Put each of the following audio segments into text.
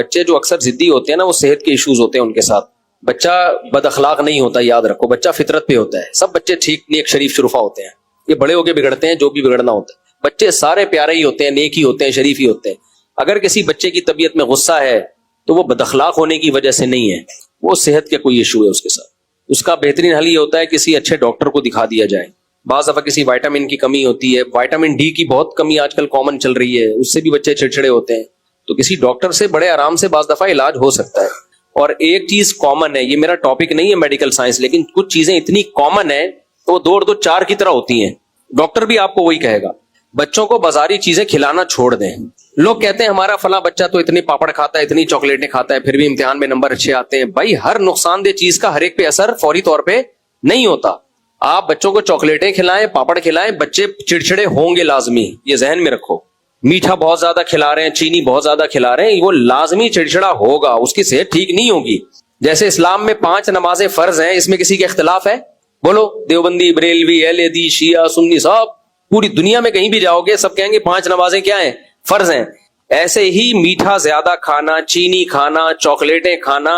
بچے جو اکثر ضدی ہوتے ہیں نا وہ صحت کے ایشوز ہوتے ہیں ان کے ساتھ. بچہ بد اخلاق نہیں ہوتا, یاد رکھو, بچہ فطرت پہ ہوتا ہے. سب بچے ٹھیک نیک شریف شرفا ہوتے ہیں, یہ بڑے ہو کے بگڑتے ہیں جو بھی بگڑنا ہوتا ہے. بچے سارے پیارے ہی ہوتے ہیں, نیک ہی ہوتے ہیں, شریف ہی ہوتے ہیں. اگر کسی بچے کی طبیعت میں غصہ ہے تو وہ بد اخلاق ہونے کی وجہ سے نہیں ہے, وہ صحت کے کوئی ایشو ہے اس کے ساتھ. اس کا بہترین حل یہ ہوتا ہے کسی اچھے ڈاکٹر کو دکھا دیا جائے. بعض دفعہ کسی وائٹامن کی کمی ہوتی ہے, وائٹامن ڈی کی بہت کمی آج کل کامن چل رہی ہے, اس سے بھی بچے چڑچڑے ہوتے ہیں. تو کسی ڈاکٹر سے بڑے آرام سے بعض دفعہ علاج ہو سکتا ہے. اور ایک چیز کامن ہے, یہ میرا ٹاپک نہیں ہے میڈیکل سائنس, لیکن کچھ چیزیں اتنی کامن ہیں تو وہ 2 اور 2 4 کی طرح ہوتی ہیں. ڈاکٹر بھی آپ کو وہی کہے گا, بچوں کو بازاری چیزیں کھلانا چھوڑ دیں. لوگ کہتے ہیں ہمارا فلاں بچہ تو اتنی پاپڑ کھاتا ہے, اتنی چاکلیٹیں کھاتا ہے, پھر بھی امتحان میں نمبر اچھے آتے ہیں. بھائی ہر نقصان دہ چیز کا ہر ایک پہ اثر فوری طور پہ نہیں ہوتا. آپ بچوں کو چاکلیٹیں کھلائیں, پاپڑ کھلائیں, بچے چڑچڑے ہوں گے لازمی, یہ ذہن میں رکھو. میٹھا بہت زیادہ کھلا رہے ہیں, چینی بہت زیادہ کھلا رہے ہیں, وہ لازمی چڑچڑا ہوگا, اس کی صحت ٹھیک نہیں ہوگی. جیسے اسلام میں 5 نمازیں فرض ہیں, اس میں کسی کے اختلاف ہے؟ بولو, دیوبندی, بریلوی, اہل حدیث, شیعہ, سنی, سب پوری دنیا میں کہیں بھی جاؤ گے سب کہیں گے 5 نمازیں کیا ہیں؟ فرض ہیں. ایسے ہی میٹھا زیادہ کھانا, چینی کھانا, چاکلیٹیں کھانا,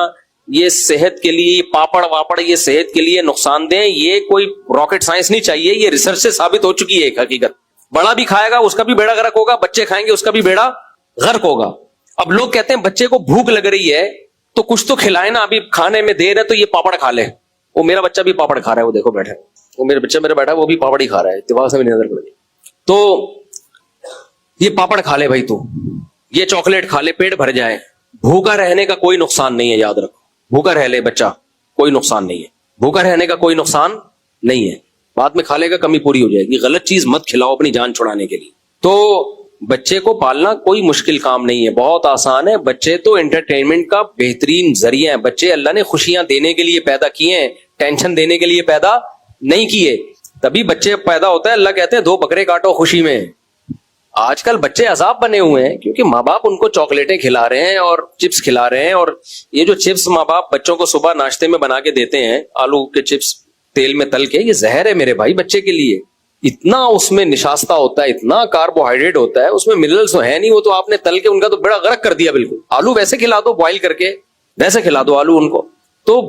یہ صحت کے لیے, پاپڑ واپڑ یہ صحت کے لیے نقصان دہ. یہ کوئی راکٹ سائنس نہیں چاہیے, یہ ریسرچ سے ثابت ہو چکی ہے ایک حقیقت. بڑا بھی کھائے گا اس کا بھی بیڑا غرق ہوگا, بچے کھائیں گے اس کا بھی بیڑا غرق ہوگا. اب لوگ کہتے ہیں بچے کو بھوک لگ رہی ہے تو کچھ تو کھلائے نا, ابھی کھانے میں دیر ہے تو یہ پاپڑ کھا لے. وہ میرا بچہ بھی پاپڑ کھا رہا ہے, وہ دیکھو بیٹھا ہے, وہ میرا بچہ میرا بیٹھا ہے, وہ بھی پاپڑ ہی کھا رہا ہے, اتفاق سے میری نظر پڑ گئی. تو یہ پاپڑ کھا لے بھائی, تو یہ چاکلیٹ کھا لے, پیٹ بھر جائے. بھوکا رہنے کا کوئی نقصان نہیں ہے, یاد رکھو. بھوکا رہ لے بچہ, کوئی نقصان نہیں ہے. بھوکا رہنے کا کوئی نقصان نہیں ہے, بعد میں کھا لے گا, کمی پوری ہو جائے گی. غلط چیز مت کھلاؤ اپنی جان چھڑانے کے لیے. تو بچے کو پالنا کوئی مشکل کام نہیں ہے, بہت آسان ہے. بچے تو انٹرٹینمنٹ کا بہترین ذریعہ ہیں. بچے اللہ نے خوشیاں دینے کے لیے پیدا کیے ہیں, ٹینشن دینے کے لیے پیدا نہیں کیے. تبھی بچے پیدا ہوتا ہے, اللہ کہتے ہیں 2 بکرے کاٹو خوشی میں. آج کل بچے عذاب بنے ہوئے ہیں کیونکہ ماں باپ ان کو چاکلیٹیں کھلا رہے ہیں اور چپس کھلا رہے ہیں. اور یہ جو چپس ماں باپ بچوں کو صبح ناشتے میں بنا کے دیتے ہیں, آلو کے چپس تیل میں تل کے, یہ زہر ہے میرے بھائی بچے کے لیے. اتنا اس میں نشاستہ ہوتا ہے, اتنا کاربوہائیڈریٹ ہوتا ہے, اس میں منرلز ہے نہیں. وہ تو آپ نے تل کے ان کا تو بڑا غرق کر دیا بالکل. آلو ویسے کھلا دو, بوائل کر کے ویسے کھلا دو آلو ان کو, تو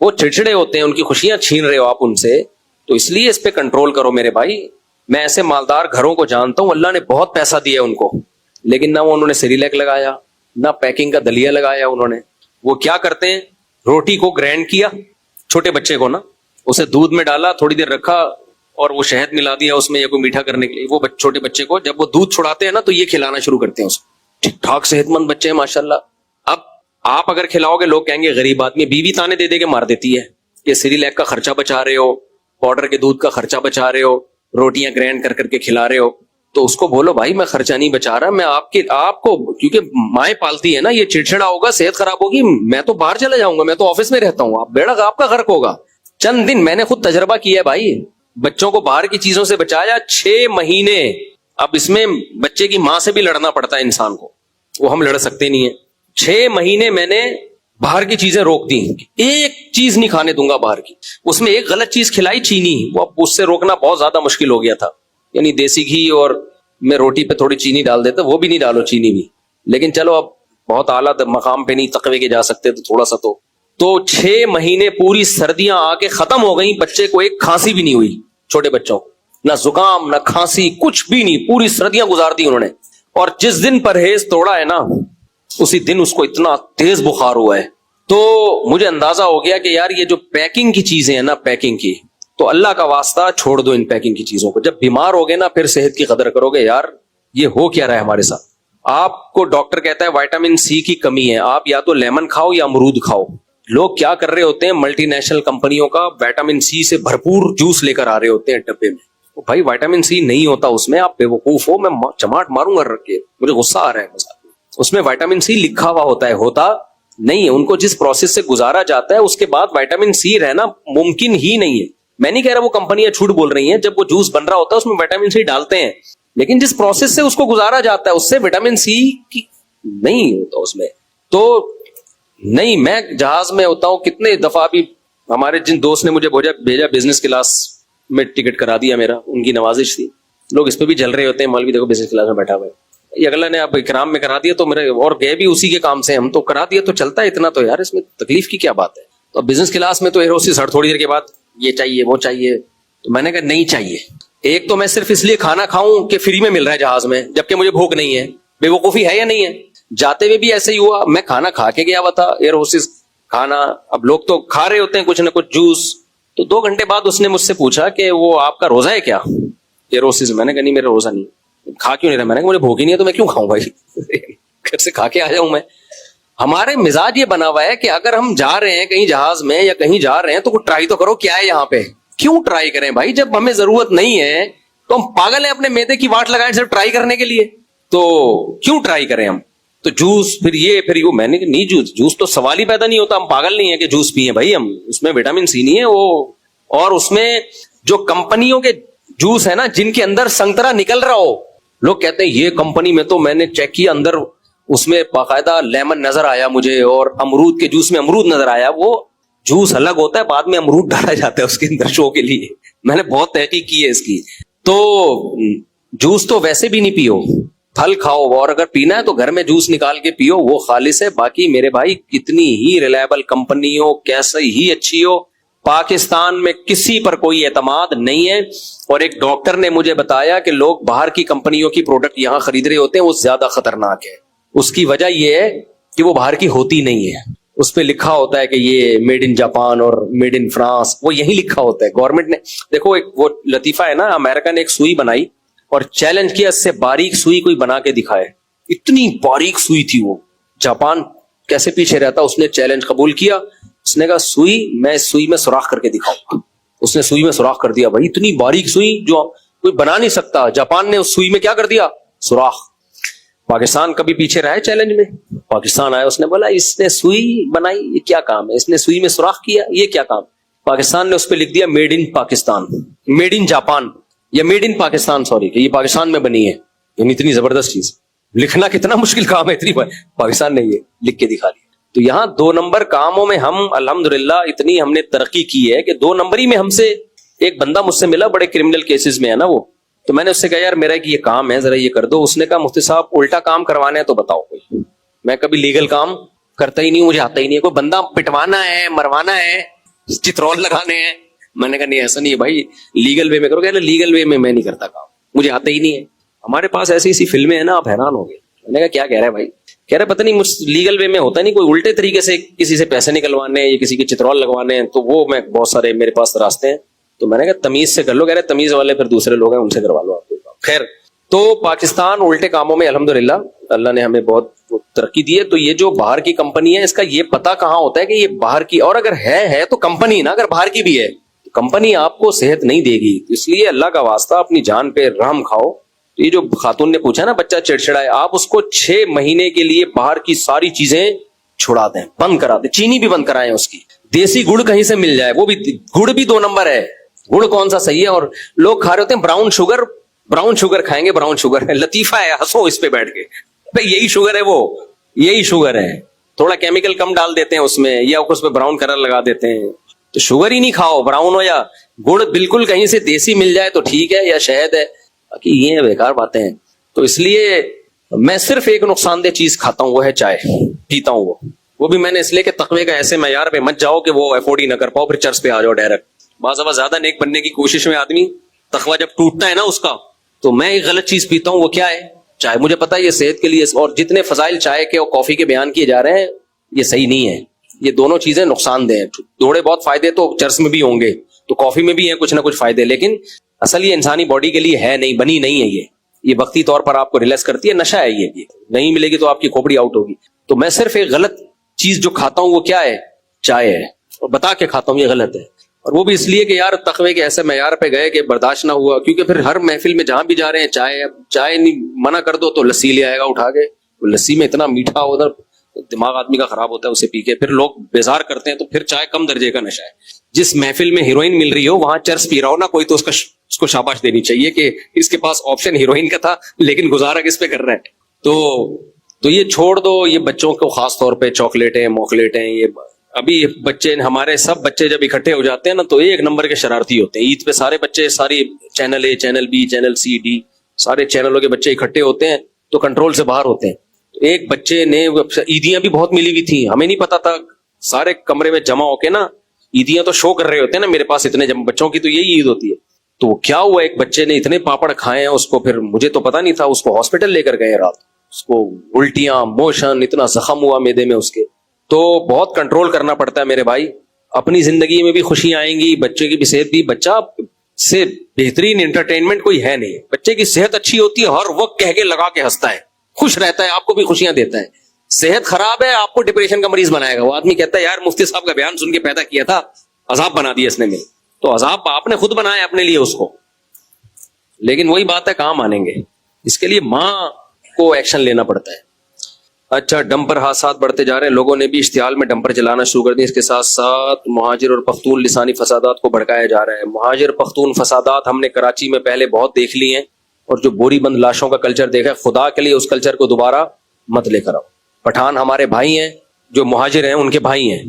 وہ چڑچڑے ہوتے ہیں, ان کی خوشیاں چھین رہے ہو آپ ان سے. تو اس لیے اس پہ کنٹرول کرو میرے بھائی. میں ایسے مالدار گھروں کو جانتا ہوں, اللہ نے بہت پیسہ دیا ان کو, لیکن نہ وہ انہوں نے سیریلیک لگایا, نہ پیکنگ کا دلیا لگایا انہوں نے. وہ کیا کرتے ہیں, روٹی کو گرینڈ کیا, چھوٹے بچے کو نا, اسے دودھ میں ڈالا, تھوڑی دیر رکھا, اور وہ شہد ملا دیا اس میں یا کوئی میٹھا کرنے کے لیے. وہ چھوٹے بچے کو جب وہ دودھ چھڑاتے ہیں نا تو یہ کھلانا شروع کرتے ہیں اس کو. ٹھیک ٹھاک صحت مند بچے ہیں ماشاءاللہ. اب آپ اگر کھلاؤ گے لوگ کہیں گے غریب آدمی, بیوی تانے دے دے کے مار دیتی ہے کہ سیریلیک کا خرچہ بچا رہے ہو, پاؤڈر کے دودھ کا خرچہ بچا رہے ہو, روٹیاں گرینڈ کر کر کے کھلا رہے ہو. تو اس کو بولو بھائی میں خرچہ نہیں بچا رہا, میں آپ کو کیونکہ مائیں پالتی ہے نا, یہ چڑچڑا ہوگا, صحت خراب ہوگی, میں تو باہر چلا جاؤں گا, میں تو آفس میں رہتا ہوں, آپ بیڑا آپ کا غرق ہوگا. چند دن میں نے خود تجربہ کیا ہے بھائی, بچوں کو باہر کی چیزوں سے بچایا 6 مہینے. اب اس میں بچے کی ماں سے بھی لڑنا پڑتا ہے انسان کو, وہ ہم لڑ سکتے نہیں ہیں. 6 مہینے میں نے باہر کی چیزیں روک دی, ایک چیز نہیں کھانے دوں گا باہر کی. اس میں ایک غلط چیز کھلائی, چینی, وہ اب اس سے روکنا بہت زیادہ مشکل ہو گیا تھا. یعنی دیسی گھی, اور میں روٹی پہ تھوڑی چینی ڈال دیتا, وہ بھی نہیں ڈالو چینی بھی, لیکن چلو اب بہت اعلیٰ مقام پہ نہیں تقوی کے جا سکتے تو تھوڑا سا تو 6 مہینے پوری سردیاں آ کے ختم ہو گئیں, بچے کو ایک کھانسی بھی نہیں ہوئی, چھوٹے بچوں کو نہ زکام نہ کھانسی, کچھ بھی نہیں, پوری سردیاں گزار دی انہوں نے. اور جس دن پرہیز توڑا ہے نا اسی دن اس کو اتنا تیز بخار ہوا ہے. تو مجھے اندازہ ہو گیا کہ یار یہ جو پیکنگ کی چیزیں ہیں نا, پیکنگ کی, تو اللہ کا واسطہ چھوڑ دو ان پیکنگ کی چیزوں کو. جب بیمار ہوگے نا پھر صحت کی قدر کرو گے, یار یہ ہو کیا رہا ہے ہمارے ساتھ. آپ کو ڈاکٹر کہتا ہے وائٹامن سی کی کمی ہے, آپ یا تو لیمن کھاؤ یا امرود کھاؤ. لوگ کیا کر رہے ہوتے ہیں, ملٹی نیشنل کمپنیوں کا وائٹامن سی سے بھرپور جوس لے کر آ رہے ہوتے ہیں ڈبے میں. بھائی وائٹامن سی نہیں ہوتا اس میں, آپ بیوقوف ہو, میں چماٹ ماروں گا رکھ کے, مجھے غصہ آ رہا ہے. اس میں وائٹامن سی لکھا ہوا ہوتا ہے, ہوتا نہیں ہے. ان کو جس پروسیس سے گزارا جاتا ہے اس کے بعد وائٹامن سی رہنا ممکن ہی نہیں ہے. میں نہیں کہہ رہا وہ کمپنیاں جھوٹ بول رہی ہیں, جب وہ جوس بن رہا ہوتا ہے اس میں وائٹامن سی ڈالتے ہیں, لیکن جس پروسیس سے اس کو گزارا جاتا ہے اس سے وٹامن سی کی نہیں ہوتا اس میں. تو نہیں, میں جہاز میں ہوتا ہوں کتنے دفعہ, بھی ہمارے جن دوست نے مجھے بھیجا بزنس کلاس میں ٹکٹ کرا دیا میرا, ان کی نوازش تھی. لوگ اس پہ بھی جل رہے ہوتے ہیں, مولوی دیکھو بزنس کلاس میں بیٹھا ہوا ہے. یہ اگلا نے اب اکرام میں کرا دیا تو میرے اور گئے بھی اسی کے کام سے, ہم تو کرا دیا تو چلتا ہے اتنا, تو یار اس میں تکلیف کی کیا بات ہے. تو اب بزنس کلاس میں تو ایروسی سر تھوڑی دیر کے بعد یہ چاہیے وہ چاہیے, تو میں نے کہا نہیں چاہیے. ایک تو میں صرف اس لیے کھانا کھاؤں کہ فری میں مل رہا ہے جہاز میں, جبکہ مجھے بھوک نہیں ہے. بے وقوفی ہے یا نہیں ہے؟ جاتے ہوئے بھی ایسے ہی ہوا, میں کھانا کھا کے گیا ہوا تھا ایئر ہوسٹس کھانا, اب لوگ تو کھا رہے ہوتے ہیں کچھ نہ کچھ جوس, تو 2 گھنٹے بعد اس نے مجھ سے پوچھا کہ وہ آپ کا روزہ ہے کیا ایئر ہوسٹس. میں نے کہا نہیں میرا روزہ نہیں. کھا کیوں نہیں رہا؟ میں نے کہا مجھے بھوک ہی نہیں ہے تو میں کیوں کھاؤں بھائی, گھر سے کھا کے آ جاؤں میں. ہمارے مزاج یہ بنا ہوا ہے کہ اگر ہم جا رہے ہیں کہیں جہاز میں یا کہیں جا رہے ہیں تو ٹرائی تو کرو کیا ہے یہاں پہ. کیوں ٹرائی کریں بھائی, جب ہمیں ضرورت نہیں ہے تو ہم پاگل ہیں اپنے میدے کی واٹ لگائیں صرف ٹرائی کرنے کے لیے, تو کیوں ٹرائی کریں ہم. تو جوس پھر یہ میں نے نہیں, جوس تو سوال ہی پیدا نہیں ہوتا, ہم پاگل نہیں ہے کہ جوس پیئیں بھائی, ہم اس میں وٹامن سی نہیں ہے وہ. اور اس میں جو کمپنیوں کے جوس ہے نا جن کے اندر سنترا نکل رہا ہو, لوگ کہتے ہیں یہ کمپنی میں تو میں نے چیک کیا اندر اس میں باقاعدہ لیمن نظر آیا مجھے اور امرود کے جوس میں امرود نظر آیا. وہ جوس الگ ہوتا ہے, بعد میں امرود ڈالا جاتا ہے اس کے اندر شو کے لیے. میں نے بہت تحقیق کی ہے اس کی. تو جوس تو ویسے بھی نہیں پیو, پھل کھاؤ, اور اگر پینا ہے تو گھر میں جوس نکال کے پیو, وہ خالص ہے. باقی میرے بھائی کتنی ہی ریلائبل کمپنی ہو, کیسے ہی اچھی ہو, پاکستان میں کسی پر کوئی اعتماد نہیں ہے. اور ایک ڈاکٹر نے مجھے بتایا کہ لوگ باہر کی کمپنیوں کی پروڈکٹ یہاں خرید رہے ہوتے ہیں, وہ زیادہ خطرناک ہے. اس کی وجہ یہ ہے کہ وہ باہر کی ہوتی نہیں ہے, اس پہ لکھا ہوتا ہے کہ یہ میڈ ان جاپان اور میڈ ان فرانس, وہ یہی لکھا ہوتا ہے. گورنمنٹ نے دیکھو ایک وہ لطیفہ ہے نا, امریکہ نے ایک سوئی بنائی اور چیلنج کیا اس سے باریک سوئی کوئی بنا کے دکھائے. اتنی باریک سوئی تھی وہ, جاپان کیسے پیچھے رہتا, اس نے چیلنج قبول کیا. اس نے کہا سوئی, میں اس سوئی میں سوراخ کر کے دکھاؤں گا. اس نے سوئی میں سوراخ کر دیا بھائی, اتنی باریک سوئی جو کوئی بنا نہیں سکتا. جاپان نے اس سوئی میں کیا کر دیا, سوراخ. پاکستان کبھی پیچھے رہا ہے چیلنج میں؟ پاکستان آیا, اس نے بولا اس نے سوئی بنائی, یہ کیا کام ہے, اس نے سوئی میں سوراخ کیا, یہ کیا کام. پاکستان نے اس پہ لکھ دیا made in Pakistan, made in Japan یا میڈ ان پاکستان, سوری, کہ یہ پاکستان میں بنی ہے. یعنی اتنی زبردست چیز, لکھنا کتنا مشکل کام ہے, اتنی پاکستان نے یہ لکھ کے دکھا دیا. تو یہاں 2 نمبر کاموں میں ہم الحمدللہ اتنی ہم نے ترقی کی ہے کہ 2 نمبر ہی میں ہم سے. ایک بندہ مجھ سے ملا, بڑے کرمنل کیسز میں ہے نا وہ, تو میں نے اس سے کہا یار میرا ایک یہ کام ہے ذرا یہ کر دو. اس نے کہا مفتی صاحب الٹا کام کروانا ہے تو بتاؤ کوئی. میں کبھی لیگل کام کرتا ہی نہیں, مجھے آتا ہی نہیں. کوئی بندہ پٹوانا ہے, مروانا ہے, چترول لگانے ہیں. میں نے کہا نہیں ایسا نہیں ہے بھائی, لیگل وے میں کرو. کہ لیگل وے میں نہیں کرتا کام, مجھے آتا ہی نہیں ہے. ہمارے پاس ایسی ایسی فلمیں ہیں نا, آپ حیران ہو گئے. میں نے کہا کیا کہہ رہا ہے بھائی؟ کہہ رہے پتہ نہیں مجھ لیگل وے میں ہوتا نہیں, کوئی الٹے طریقے سے کسی سے پیسے نکلوانے یا کسی کے چترول لگوانے ہیں, تو وہ میں بہت سارے میرے پاس راستے ہیں. تو میں نے کہا تمیز سے کر لو. کہہ رہے تمیز والے پھر دوسرے لوگ ہیں, ان سے کروا لو آپ کو. خیر, تو پاکستان الٹے کاموں میں الحمدللہ اللہ نے ہمیں بہت ترقی دی ہے. تو یہ جو باہر کی کمپنی ہے, اس کا یہ پتہ کہاں ہوتا ہے کہ یہ باہر کی, اور اگر ہے تو کمپنی نا, اگر باہر کی بھی ہے تو کمپنی آپ کو صحت نہیں دے گی. اس لیے اللہ کا واسطہ اپنی جان پہ رحم کھاؤ. تو یہ جو خاتون نے پوچھا نا بچہ چڑچڑائے, آپ اس کو 6 مہینے کے لیے باہر کی ساری چیزیں چھڑا دیں, بند کرا دیں, چینی بھی بند کرائیں اس کی. دیسی گڑ کہیں سے مل جائے, وہ بھی گڑ بھی 2 نمبر ہے. گڑ کون سا صحیح ہے؟ اور لوگ کھا رہے ہوتے ہیں براؤن شوگر, براؤن شوگر کھائیں گے, براؤن شوگر ہے, لطیفہ ہے, ہنسو اس پہ بیٹھ کے. یہی شوگر ہے, وہ یہی شوگر ہے, تھوڑا کیمیکل کم ڈال دیتے ہیں اس میں, یا اس پہ براؤن کلر لگا دیتے ہیں. تو شوگر ہی نہیں کھاؤ, براؤن ہو یا گڑ بالکل کہیں سے دیسی مل جائے تو ٹھیک ہے, یا شہد ہے, باقی یہ بیکار باتیں ہیں. تو اس لیے میں صرف ایک نقصان دہ چیز کھاتا ہوں, وہ ہے چائے, پیتا ہوں وہ بھی میں نے اس لیے کہ تقوی کا ایسے معیار پہ مت جاؤ کہ وہ افورڈ ہی نہ کر پاؤ, پھر چرچ پہ آ جاؤ ڈائریکٹ. بعض دفعہ زیادہ نیک بننے کی کوشش میں آدمی تقوی جب ٹوٹتا ہے نا اس کا, تو میں ایک غلط چیز پیتا ہوں, وہ کیا ہے, چائے. مجھے پتا ہے یہ صحت کے لیے, اور جتنے فضائل چائے کے اور کافی کے بیان کیے جا رہے ہیں یہ صحیح نہیں ہے. یہ دونوں چیزیں نقصان دہ ہیں. تھوڑے بہت فائدے تو چرس میں بھی ہوں گے, تو کافی میں بھی ہیں کچھ نہ کچھ فائدے, لیکن اصل یہ انسانی باڈی کے لیے ہے نہیں, بنی نہیں ہے. یہ وقتی طور پر آپ کو ریلیکس کرتی ہے, نشہ ہے یہ نہیں ملے گی تو آپ کی کھوپڑی آؤٹ ہوگی. تو میں صرف ایک غلط چیز جو کھاتا ہوں وہ کیا ہے, چائے ہے, اور بتا کے کھاتا ہوں یہ غلط ہے. اور وہ بھی اس لیے کہ یار تقوی کے ایسے معیار پہ گئے کہ برداشت نہ ہوا, کیونکہ پھر ہر محفل میں جہاں بھی جا رہے ہیں چائے نہیں منع کر دو تو لسی لے آئے گا اٹھا کے. لسی میں اتنا میٹھا ادھر دماغ آدمی کا خراب ہوتا ہے اسے پی کے, پھر لوگ بیزار کرتے ہیں. تو پھر چائے کم درجے کا نشہ ہے. جس محفل میں ہیروئن مل رہی ہو وہاں چرس پی رہا ہو نا کوئی, تو اس کو شاباش دینی چاہیے کہ اس کے پاس آپشن ہیروئن کا تھا, لیکن گزارا کس پہ کر رہا ہے. تو یہ چھوڑ دو. یہ بچوں کو خاص طور پہ چاکلیٹیں موکلیٹیں, یہ ابھی بچے, ہمارے سب بچے جب اکٹھے ہو جاتے ہیں نا تو ایک نمبر کے شرارتی ہوتے ہیں. عید پہ سارے بچے, ساری channel A, channel B, channel C, D, سارے چینلوں کے بچے اکٹھے ہوتے ہیں, تو کنٹرول سے باہر ہوتے ہیں. ایک بچے نے عیدیاں بھی بہت ملی ہوئی تھیں, ہمیں نہیں پتا تھا, سارے کمرے میں جمع ہو کے نا عیدیاں تو شو کر رہے ہوتے ہیں نا, میرے پاس اتنے بچوں کی تو یہی عید ہوتی ہے. تو وہ کیا ہوا, ایک بچے نے اتنے پاپڑ کھائے ہیں اس کو, پھر مجھے تو پتا نہیں تھا, اس کو ہاسپٹل لے کر گئے رات, اس کو الٹیاں, موشن, اتنا زخم ہوا میدے میں اس کے. تو بہت کنٹرول کرنا پڑتا ہے میرے بھائی. اپنی زندگی میں بھی خوشیاں آئیں گی, بچے کی بھی صحت بھی. بچہ سے بہترین انٹرٹینمنٹ کوئی ہے نہیں. بچے کی صحت اچھی ہوتی ہے, ہر وقت کہہ کے لگا کے ہنستا ہے, خوش رہتا ہے, آپ کو بھی خوشیاں دیتا ہے. صحت خراب ہے, آپ کو ڈپریشن کا مریض بنائے گا. وہ آدمی کہتا ہے یار مفتی صاحب کا بیان سن کے پیدا کیا تھا, عذاب بنا دیا اس نے میرے. تو عذاب آپ نے خود بنایا اپنے لیے اس کو. لیکن وہی بات ہے, کہاں مانیں گے؟ اس کے لیے ماں کو ایکشن لینا پڑتا ہے. اچھا, ڈمپر حادثات بڑھتے جا رہے ہیں, لوگوں نے بھی اشتعال میں ڈمپر چلانا شروع کر دی. اس کے ساتھ ساتھ مہاجر اور پختون لسانی فسادات کو بھڑکایا جا رہا ہے. مہاجر پختون فسادات ہم نے کراچی میں پہلے بہت دیکھ لی ہیں, اور جو بوری بند لاشوں کا کلچر دیکھا, خدا کے لیے اس کلچر کو دوبارہ مت لے کر آؤ. پٹھان ہمارے بھائی ہیں, جو مہاجر ہیں ان کے بھائی ہیں,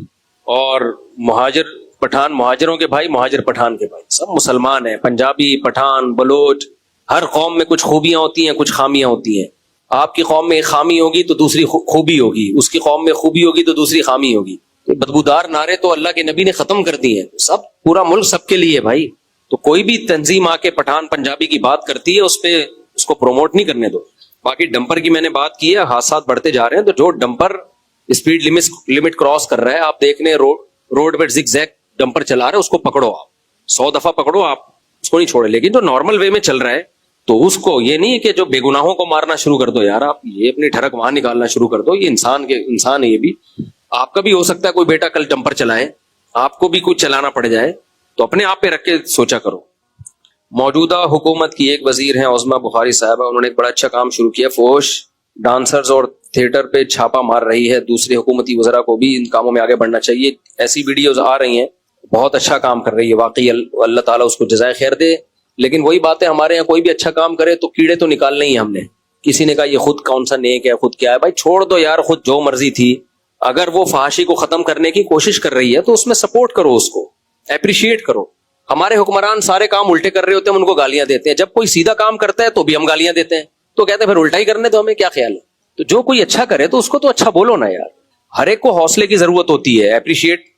اور مہاجر پٹھان مہاجروں کے بھائی, مہاجر پٹھان کے بھائی, سب مسلمان ہیں. پنجابی, پٹھان, بلوچ, ہر قوم میں کچھ خوبیاں ہوتی ہیں, کچھ خامیاں ہوتی ہیں. آپ کی قوم میں ایک خامی ہوگی تو دوسری خوبی ہوگی, اس کی قوم میں خوبی ہوگی تو دوسری خامی ہوگی. بدبودار نعرے تو اللہ کے نبی نے ختم کر دی ہیں. سب پورا ملک سب کے لیے بھائی. تو کوئی بھی تنظیم آ کے پٹھان پنجابی کی بات کرتی ہے, اس پہ اس کو پروموٹ نہیں کرنے دو. باقی ڈمپر کی میں نے بات کی ہے, حادثات بڑھتے جا رہے ہیں. تو جو ڈمپر اسپیڈ لمٹ کراس کر رہا ہے, آپ دیکھ رہے روڈ پہ زگ زیگ ڈمپر چلا رہا ہے, اس کو پکڑو, آپ 100 دفعہ پکڑو, آپ اس کو نہیں چھوڑے. لیکن جو نارمل وے میں چل رہا ہے, تو اس کو یہ نہیں کہ جو بے گناہوں کو مارنا شروع کر دو. یار آپ یہ اپنی ٹھڑک وہاں نکالنا شروع کر دو. یہ انسان ہے, یہ بھی آپ کا بھی ہو سکتا ہے کوئی بیٹا کل ڈمپر چلائے, آپ کو بھی کچھ چلانا پڑ جائے, تو اپنے آپ پہ رکھ کے سوچا کرو. موجودہ حکومت کی ایک وزیر ہیں عظمیٰ بخاری صاحبہ, انہوں نے ایک بڑا اچھا کام شروع کیا. فوش ڈانسرز اور تھیٹر پہ چھاپا مار رہی ہے. دوسرے حکومتی وزراء کو بھی ان کاموں میں آگے بڑھنا چاہیے. ایسی ویڈیوز آ رہی ہیں, بہت اچھا کام کر رہی ہے واقعی, اللہ تعالیٰ اس کو جزائے خیر دے. لیکن وہی بات ہے, ہمارے یہاں کوئی بھی اچھا کام کرے تو کیڑے تو نکالنے ہی ہم نے. کسی نے کہا یہ خود کون سا نیک ہے, خود کیا ہے. بھائی چھوڑ دو یار, خود جو مرضی تھی. اگر وہ فحاشی کو ختم کرنے کی کوشش کر رہی ہے تو اس میں سپورٹ کرو, اس کو اپریشیٹ کرو. ہمارے حکمران سارے کام الٹے کر رہے ہوتے ہیں, ہم ان کو گالیاں دیتے ہیں. جب کوئی سیدھا کام کرتا ہے تو بھی ہم گالیاں دیتے ہیں, تو کہتے ہیں پھر الٹا ہی کرنے تو ہمیں کیا خیال ہے. تو جو کوئی اچھا کرے تو اس کو تو اچھا بولو نا یار. ہر ایک کو حوصلے کی ضرورت ہوتی ہے, اپریشیٹ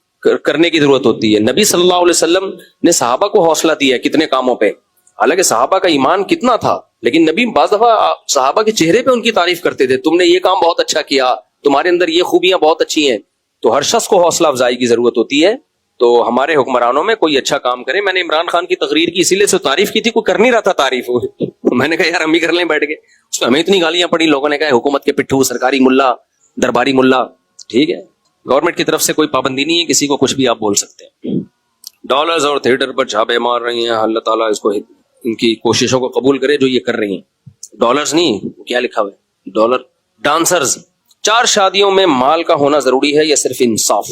کرنے کی ضرورت ہوتی ہے. نبی صلی اللہ علیہ وسلم نے صحابہ کو حوصلہ دیا کتنے کاموں پہ. حالانکہ صحابہ کا ایمان کتنا تھا, لیکن نبی بعض دفعہ صحابہ کے چہرے پہ ان کی تعریف کرتے تھے, تم نے یہ کام بہت اچھا کیا, تمہارے اندر یہ خوبیاں بہت اچھی ہیں. تو ہر شخص کو حوصلہ افزائی کی ضرورت ہوتی ہے. تو ہمارے حکمرانوں میں کوئی اچھا کام کرے. میں نے عمران خان کی تقریر کی اسی لیے سے تعریف کی تھی, کوئی کر نہیں رہا تھا تعریف. میں نے کہا یار ہم بھی کر لیں بیٹھ کے. اس میں ہمیں اتنی گالیاں پڑی, لوگوں نے کہا حکومت کے پٹھو, سرکاری ملا, درباری ملا. ٹھیک ہے, گورنمنٹ کی طرف سے کوئی پابندی نہیں ہے, کسی کو کچھ بھی آپ بول سکتے ہیں. ڈالرز اور تھیٹر پر چھاپے مار رہی ہیں, اللہ تعالیٰ اس کو ان کی کوششوں کو قبول کرے جو یہ کر رہی ہیں. ڈالرز نہیں, کیا لکھا ہوا ہے, ڈالر. ڈانسرز. 4 شادیوں میں مال کا ہونا ضروری ہے یا صرف انصاف؟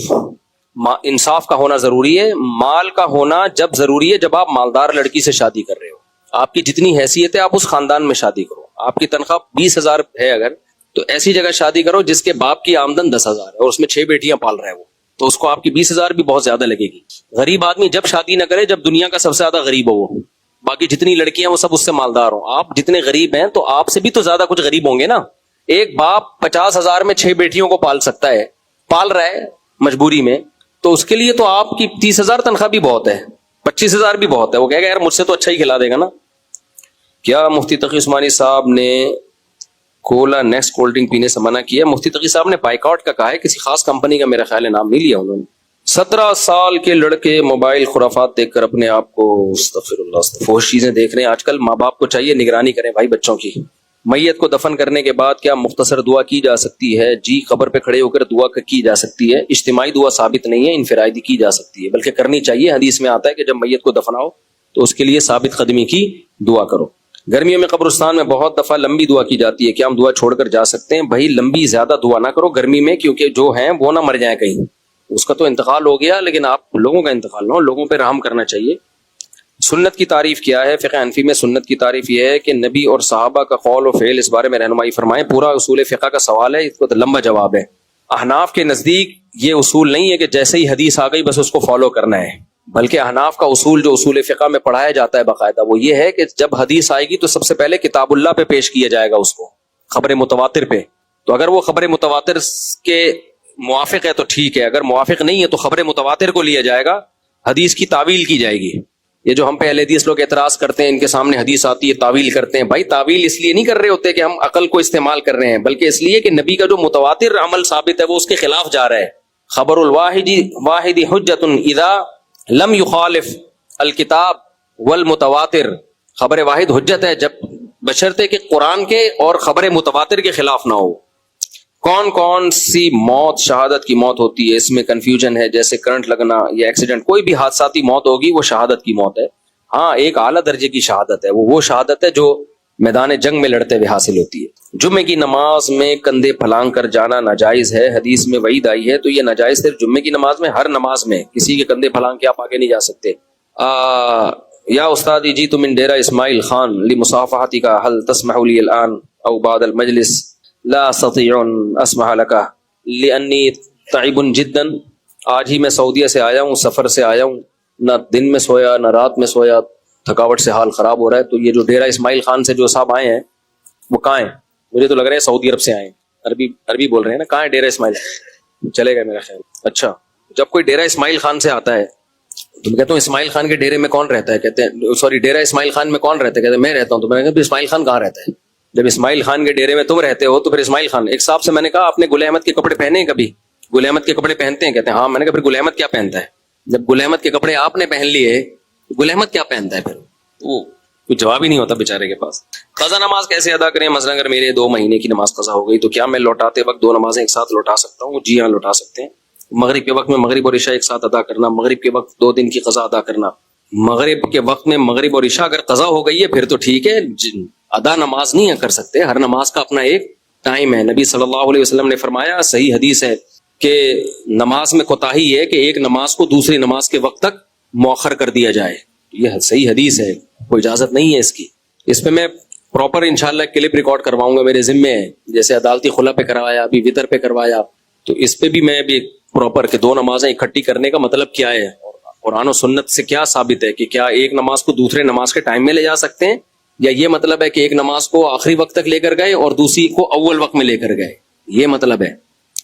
انصاف کا ہونا ضروری ہے. مال کا ہونا جب ضروری ہے جب آپ مالدار لڑکی سے شادی کر رہے ہو. آپ کی جتنی حیثیت ہے آپ اس خاندان میں شادی کرو. آپ کی تنخواہ 20,000 ہے اگر, تو ایسی جگہ شادی کرو جس کے باپ کی آمدن 10,000 ہے اور اس میں 6 بیٹیاں پال رہا ہے وہ, تو اس کو آپ کی 20,000 بھی بہت زیادہ لگے گی. غریب آدمی جب شادی نہ کرے جب دنیا کا سب سے زیادہ غریب ہو وہ, باقی جتنی لڑکیاں وہ سب اس سے مالدار ہوں. آپ جتنے غریب ہیں تو آپ سے بھی تو زیادہ کچھ غریب ہوں گے نا. ایک باپ 50,000 میں 6 بیٹیوں کو پال سکتا ہے, پال رہا ہے مجبوری میں, تو اس کے لیے تو آپ کی 30,000 تنخواہ بھی بہت ہے, 25,000 بھی بہت ہے. وہ کہے گا یار مجھ سے تو اچھا ہی کھلا دے گا نا. کیا مفتی تقی عثمانی صاحب نے کولا نیکسٹ کولڈ ڈرنک پینے سے منع کیا؟ مفتی تقی صاحب نے بائیکاٹ کا کہا ہے, کسی خاص کمپنی کا میرا خیال ہے نام نہیں لیا انہوں نے. 17 سال کے لڑکے موبائل خرافات دیکھ کر اپنے آپ کو استغفر اللہ فحش چیزیں دیکھ رہے ہیں. آج کل ماں باپ کو چاہیے نگرانی کریں بھائی بچوں کی. میت کو دفن کرنے کے بعد کیا مختصر دعا کی جا سکتی ہے؟ جی, قبر پہ کھڑے ہو کر دعا کی جا سکتی ہے. اجتماعی دعا ثابت نہیں ہے, انفرادی کی جا سکتی ہے, بلکہ کرنی چاہیے. حدیث میں آتا ہے کہ جب میت کو دفناؤ تو اس کے لیے ثابت قدمی کی دعا کرو. گرمیوں میں قبرستان میں بہت دفعہ لمبی دعا کی جاتی ہے, کیا ہم دعا چھوڑ کر جا سکتے ہیں؟ بھائی لمبی زیادہ دعا نہ کرو گرمی میں, کیونکہ جو ہیں وہ نہ مر جائیں کہیں. اس کا تو انتقال ہو گیا, لیکن آپ لوگوں کا انتقال نہ ہو, لوگوں پہ رحم کرنا چاہیے. سنت کی تعریف کیا ہے؟ فقہ حنفی میں سنت کی تعریف یہ ہے کہ نبی اور صحابہ کا قول و فعل, اس بارے میں رہنمائی فرمائیں. پورا اصول فقہ کا سوال ہے, اس کو تو لمبا جواب ہے. احناف کے نزدیک یہ اصول نہیں ہے کہ جیسے ہی حدیث آ گئی بس اس کو فالو کرنا ہے, بلکہ احناف کا اصول جو اصول فقہ میں پڑھایا جاتا ہے باقاعدہ, وہ یہ ہے کہ جب حدیث آئے گی تو سب سے پہلے کتاب اللہ پہ پیش کیا جائے گا اس کو, خبر متواتر پہ. تو اگر وہ خبر متواتر کے موافق ہے تو ٹھیک ہے, اگر موافق نہیں ہے تو خبر متواتر کو لیا جائے گا, حدیث کی تعویل کی جائے گی. یہ جو ہم پہ اہل حدیث لوگ اعتراض کرتے ہیں, ان کے سامنے حدیث آتی ہے تعویل کرتے ہیں, بھائی تعویل اس لیے نہیں کر رہے ہوتے کہ ہم عقل کو استعمال کر رہے ہیں, بلکہ اس لیے کہ نبی کا جو متواتر عمل ثابت ہے وہ اس کے خلاف جا رہا ہے. خبر الواحد حجت اذا لم يخالف الکتاب والمتواتر, خبر واحد حجت ہے جب بشرطے کہ قرآن کے اور خبر متواتر کے خلاف نہ ہو. کون کون سی موت شہادت کی موت ہوتی ہے, اس میں کنفیوژن ہے, جیسے کرنٹ لگنا یا ایکسیڈنٹ, کوئی بھی حادثاتی موت ہوگی وہ شہادت کی موت ہے. ہاں ایک اعلیٰ درجے کی شہادت ہے, وہ شہادت ہے جو میدان جنگ میں لڑتے ہوئے حاصل ہوتی ہے. جمعے کی نماز میں کندھے پھلانگ کر جانا ناجائز ہے, حدیث میں وعید آئی ہے, تو یہ ناجائز صرف جمعے کی نماز میں, ہر نماز میں کسی کے کندھے پھلانگ کے آپ آگے نہیں جا سکتے. یا استاد جی تم ان ڈیرہ اسماعیل خان لمصافحتی کا حل تسمح لی الان او بعد المجلس لا استطيع اسمح لك لاني تعب جدا. آج ہی میں سعودیہ سے آیا ہوں, سفر سے آیا ہوں, نہ دن میں سویا نہ رات میں سویا, تھکاوٹ سے حال خراب ہو رہا ہے. تو یہ جو ڈیرہ اسماعیل خان سے جو صاحب آئے ہیں وہ کہاں ہیں؟ مجھے تو لگ رہا ہے سعودی عرب سے آئے ہیں, عربی بول رہے ہیں نا. کہاں ہے ڈیرہ اسماعیل؟ چلے گئے میرا خیال. اچھا, جب کوئی ڈیرہ اسماعیل خان سے آتا ہے تو میں کہتا ہوں اسماعیل خان کے ڈیرے میں کون رہتا ہے؟ کہتے ہیں سوری ڈیرہ اسماعیل خان میں کون رہتا ہے؟ کہتے ہیں میں رہتا ہوں. تو میں نے کہا اسماعیل خان کہاں رہتا ہے؟ جب اسماعیل خان کے ڈیرے میں تم رہتے ہو تو پھر اسماعیل خان. ایک صاحب سے میں نے کہا آپ نے گل احمد کے کپڑے پہنے ہیں کبھی؟ گل احمد کے کپڑے پہنتے ہیں؟ کہتے ہیں ہاں. میں نے کہا پھر گل احمد کیا پہنتا ہے؟ جب گل احمد کے کپڑے آپ نے پہن لیے, گل احمد کیا پہنتا ہے پھر؟ وہ کوئی جواب ہی نہیں ہوتا بیچارے کے پاس. قضا نماز کیسے ادا کریں؟ مثلا اگر میرے 2 مہینے کی نماز قضا ہو گئی تو کیا میں لوٹاتے وقت 2 نمازیں ایک ساتھ لوٹا سکتا ہوں؟ جی ہاں لوٹا سکتے ہیں. مغرب کے وقت میں مغرب اور عشاء ایک ساتھ ادا کرنا, مغرب کے وقت 2 دن کی قضا ادا کرنا, مغرب کے وقت میں مغرب اور عشاء اگر قضا ہو گئی ہے پھر تو ٹھیک ہے, ادا نماز نہیں کر سکتے. ہر نماز کا اپنا ایک ٹائم ہے. نبی صلی اللہ علیہ وسلم نے فرمایا, صحیح حدیث ہے, کہ نماز میں کوتاہی ہے کہ ایک نماز کو دوسری نماز کے وقت تک مؤخر کر دیا جائے. یہ صحیح حدیث ہے, کوئی اجازت نہیں ہے اس کی. اس پہ میں پراپر انشاءاللہ کلپ ریکارڈ کرواؤں گا, میرے ذمے ہے. جیسے عدالتی خلا پہ کروایا, ابھی وطر پہ کروایا, تو اس پہ بھی میں بھی پراپر کہ 2 نمازیں اکٹھی کرنے کا مطلب کیا ہے, قرآن و سنت سے کیا ثابت ہے, کہ کیا ایک نماز کو دوسرے نماز کے ٹائم میں لے جا سکتے ہیں, یا یہ مطلب ہے کہ ایک نماز کو آخری وقت تک لے کر گئے اور دوسری کو اول وقت میں لے کر گئے, یہ مطلب ہے,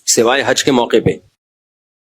سوائے حج کے موقع پہ.